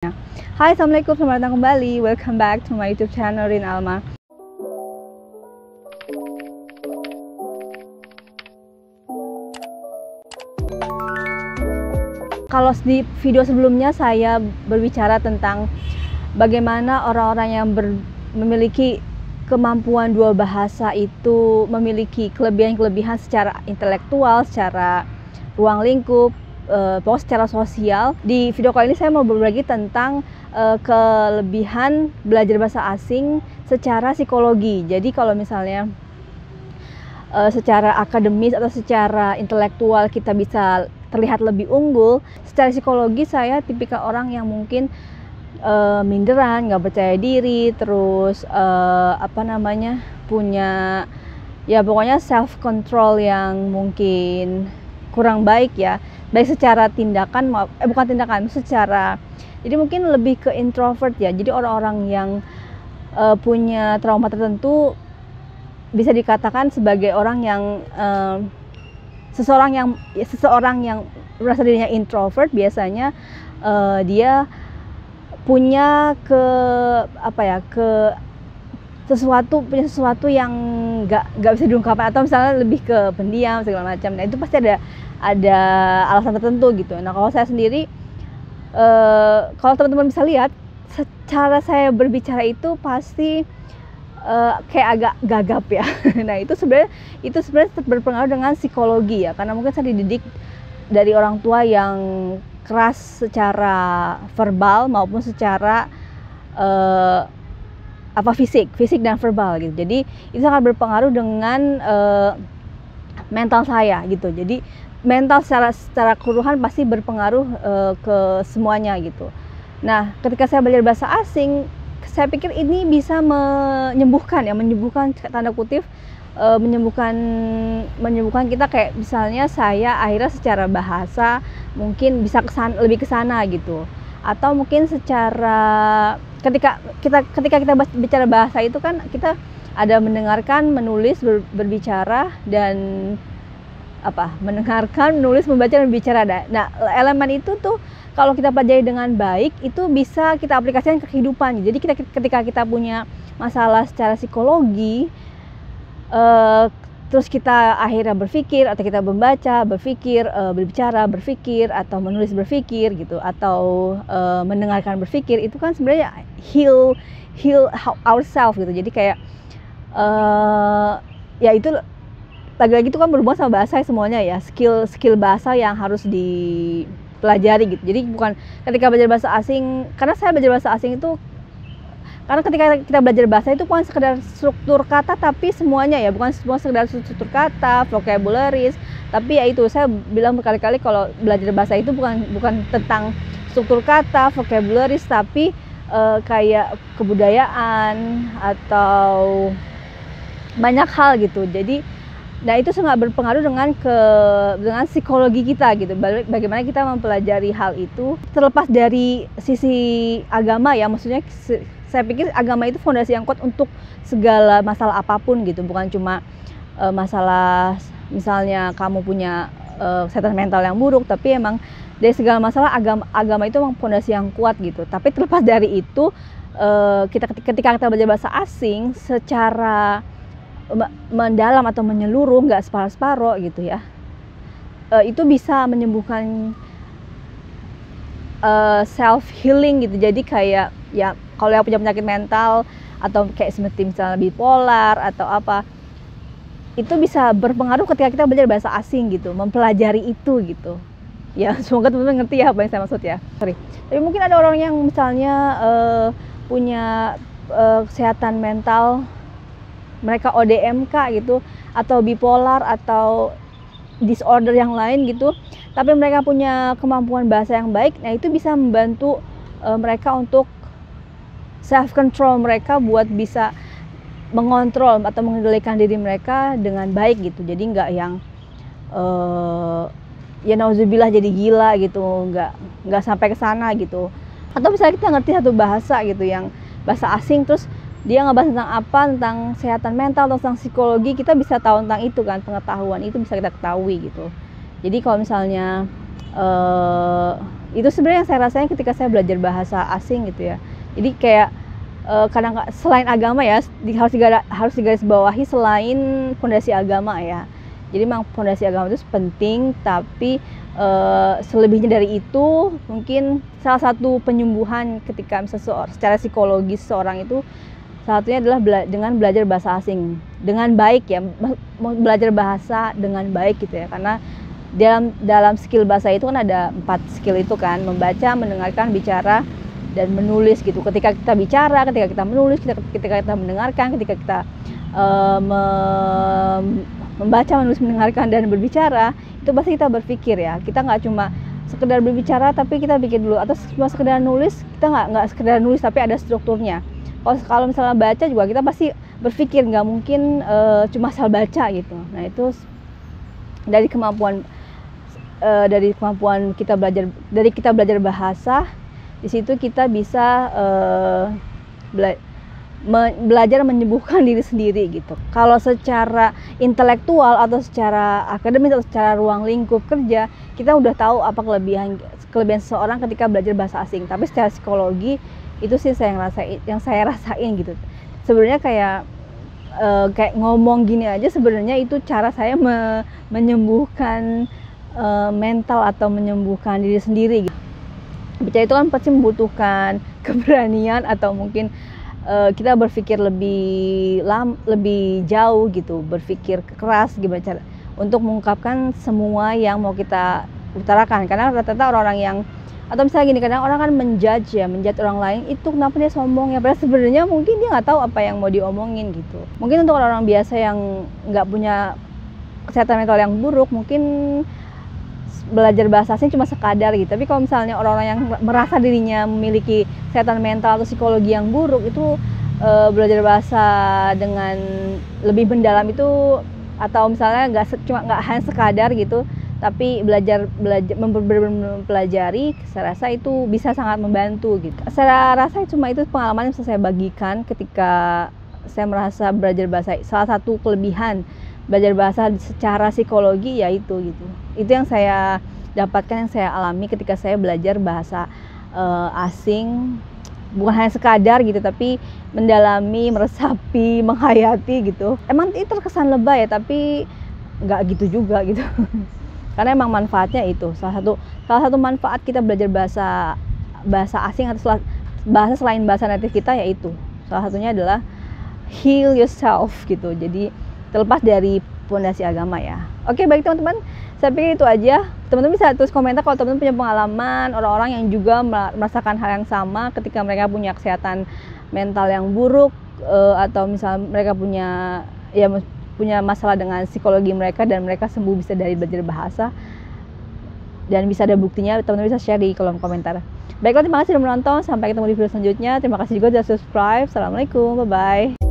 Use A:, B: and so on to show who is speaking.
A: Hai, assalamualaikum, selamat datang kembali. Welcome back to my YouTube channel Rin Alma. Kalau di video sebelumnya saya berbicara tentang bagaimana orang-orang yang memiliki kemampuan dua bahasa itu memiliki kelebihan-kelebihan secara intelektual, secara ruang lingkup, pokoknya secara sosial. Di video kali ini saya mau berbagi tentang kelebihan belajar bahasa asing secara psikologi. Jadi kalau misalnya secara akademis atau secara intelektual kita bisa terlihat lebih unggul, secara psikologi saya tipikal orang yang mungkin minderan, nggak percaya diri, terus punya ya pokoknya self control yang mungkin kurang baik ya, baik secara tindakan bukan tindakan, secara jadi mungkin lebih ke introvert ya. Jadi orang-orang yang punya trauma tertentu bisa dikatakan sebagai orang yang seseorang yang merasa dirinya introvert, biasanya dia punya punya sesuatu yang nggak bisa diungkapkan, atau misalnya lebih ke pendiam segala macam. Nah itu pasti ada alasan tertentu gitu. Nah kalau saya sendiri, kalau teman-teman bisa lihat, secara saya berbicara itu pasti kayak agak gagap ya. Nah itu sebenarnya berpengaruh dengan psikologi ya, karena mungkin saya dididik dari orang tua yang keras secara verbal maupun secara fisik dan verbal gitu. Jadi itu sangat berpengaruh dengan mental saya gitu. Jadi mental secara keseluruhan pasti berpengaruh ke semuanya gitu. Nah ketika saya belajar bahasa asing, saya pikir ini bisa menyembuhkan tanda kutip, menyembuhkan kita. Kayak misalnya saya akhirnya secara bahasa mungkin bisa lebih kesana gitu, atau mungkin secara ketika kita bicara bahasa itu kan kita ada mendengarkan, menulis, berbicara, dan mendengarkan, menulis, membaca, dan berbicara. Nah elemen itu tuh kalau kita pelajari dengan baik itu bisa kita aplikasikan ke kehidupan. Jadi ketika kita punya masalah secara psikologi, terus kita akhirnya berpikir, atau kita membaca, berpikir, berbicara, berpikir, atau menulis, berpikir gitu, atau mendengarkan, berpikir, itu kan sebenarnya heal ourselves gitu. Jadi kayak ya itu lagi-lagi itu kan berhubungan sama bahasa semuanya ya, skill bahasa yang harus dipelajari gitu. Jadi bukan ketika belajar bahasa asing, karena saya belajar bahasa asing itu karena ketika kita belajar bahasa itu bukan sekedar struktur kata, tapi semuanya ya, bukan semua sekedar struktur kata, vocabularies, tapi ya itu saya bilang berkali-kali kalau belajar bahasa itu bukan tentang struktur kata, vocabularies, tapi kayak kebudayaan atau banyak hal gitu. Jadi nah itu sangat berpengaruh dengan psikologi kita gitu. Bagaimana kita mempelajari hal itu terlepas dari sisi agama ya. Maksudnya saya pikir agama itu fondasi yang kuat untuk segala masalah apapun gitu. Bukan cuma masalah misalnya kamu punya kesehatan mental yang buruk, tapi emang dari segala masalah agama itu emang fondasi yang kuat gitu. Tapi terlepas dari itu, ketika kita belajar bahasa asing secara mendalam atau menyeluruh, nggak separuh-separuh gitu ya, itu bisa menyembuhkan self healing gitu. Jadi kayak ya kalau yang punya penyakit mental atau kayak seperti misalnya bipolar atau apa, itu bisa berpengaruh ketika kita belajar bahasa asing gitu, mempelajari itu gitu ya. Semoga teman-teman ngerti ya apa yang saya maksud ya. Tapi mungkin ada orang yang misalnya punya kesehatan mental, mereka ODMK gitu, atau bipolar, atau disorder yang lain gitu, tapi mereka punya kemampuan bahasa yang baik. Nah itu bisa membantu mereka untuk self control mereka, buat bisa mengontrol atau mengendalikan diri mereka dengan baik gitu. Jadi nggak yang ya nauzubillah jadi gila gitu, nggak sampai ke sana gitu. Atau misalnya kita ngerti satu bahasa gitu, yang bahasa asing, terus dia ngebahas tentang apa, tentang kesehatan mental atau tentang psikologi, kita bisa tahu tentang itu kan, pengetahuan itu bisa kita ketahui gitu. Jadi kalau misalnya Itu sebenarnya yang saya rasain ketika saya belajar bahasa asing gitu ya. Jadi kayak kadang selain agama ya, harus digarisbawahi selain fondasi agama ya. Jadi memang fondasi agama itu penting, tapi selebihnya dari itu mungkin salah satu penyembuhan ketika misalnya secara psikologis seorang itu salah satunya adalah dengan belajar bahasa asing dengan baik ya, belajar bahasa dengan baik gitu ya, karena dalam skill bahasa itu kan ada 4 skill itu kan, membaca, mendengarkan, bicara, dan menulis gitu. Ketika kita bicara, ketika kita menulis, ketika kita mendengarkan, ketika kita membaca, menulis, mendengarkan, dan berbicara, itu pasti kita berpikir ya. Kita nggak cuma sekedar berbicara tapi kita pikir dulu, atau cuma sekedar nulis, kita nggak sekedar nulis tapi ada strukturnya. Kalau misalnya baca juga kita pasti berpikir, nggak mungkin cuma asal baca gitu. Nah itu dari kemampuan kita belajar bahasa, di situ kita bisa belajar menyembuhkan diri sendiri gitu. Kalau secara intelektual atau secara akademis atau secara ruang lingkup kerja, kita udah tahu apa kelebihan seseorang ketika belajar bahasa asing. Tapi secara psikologi itu sih yang saya rasain gitu. Sebenarnya kayak ngomong gini aja sebenarnya itu cara saya menyembuhkan mental atau menyembuhkan diri sendiri gitu. Bicara itu kan pasti membutuhkan keberanian atau mungkin kita berpikir lebih jauh gitu, berpikir keras gimana cara untuk mengungkapkan semua yang mau kita utarakan. Karena rata-rata orang-orang yang, atau misalnya gini, kadang orang kan menjudge orang lain, itu kenapa dia sombong ya, padahal sebenarnya mungkin dia nggak tahu apa yang mau diomongin gitu. Mungkin untuk orang-orang biasa yang nggak punya kesehatan mental yang buruk, mungkin belajar bahasa asing cuma sekadar gitu. Tapi kalau misalnya orang-orang yang merasa dirinya memiliki kesehatan mental atau psikologi yang buruk, itu belajar bahasa dengan lebih mendalam itu, atau misalnya nggak hanya sekadar gitu, tapi belajar mempelajari, saya rasa itu bisa sangat membantu gitu. Saya rasa cuma itu pengalaman yang bisa saya bagikan ketika saya merasa belajar bahasa. Salah satu kelebihan belajar bahasa secara psikologi yaitu gitu. Itu yang saya dapatkan, yang saya alami ketika saya belajar bahasa asing, bukan hanya sekadar gitu, tapi mendalami, meresapi, menghayati gitu. Emang itu terkesan lebay ya, tapi nggak gitu juga gitu. Karena emang manfaatnya itu salah satu manfaat kita belajar bahasa asing atau bahasa selain bahasa native kita, yaitu salah satunya adalah heal yourself gitu. Jadi terlepas dari fondasi agama ya. Oke, baik teman-teman, saya pikir itu aja. Teman-teman bisa tulis komentar kalau teman-teman punya pengalaman orang-orang yang juga merasakan hal yang sama ketika mereka punya kesehatan mental yang buruk, atau misalnya mereka punya masalah dengan psikologi mereka dan mereka sembuh bisa dari belajar bahasa dan bisa ada buktinya. Teman-teman bisa share di kolom komentar. Baiklah, terima kasih sudah menonton. Sampai ketemu di video selanjutnya. Terima kasih juga sudah subscribe. Assalamualaikum, bye-bye.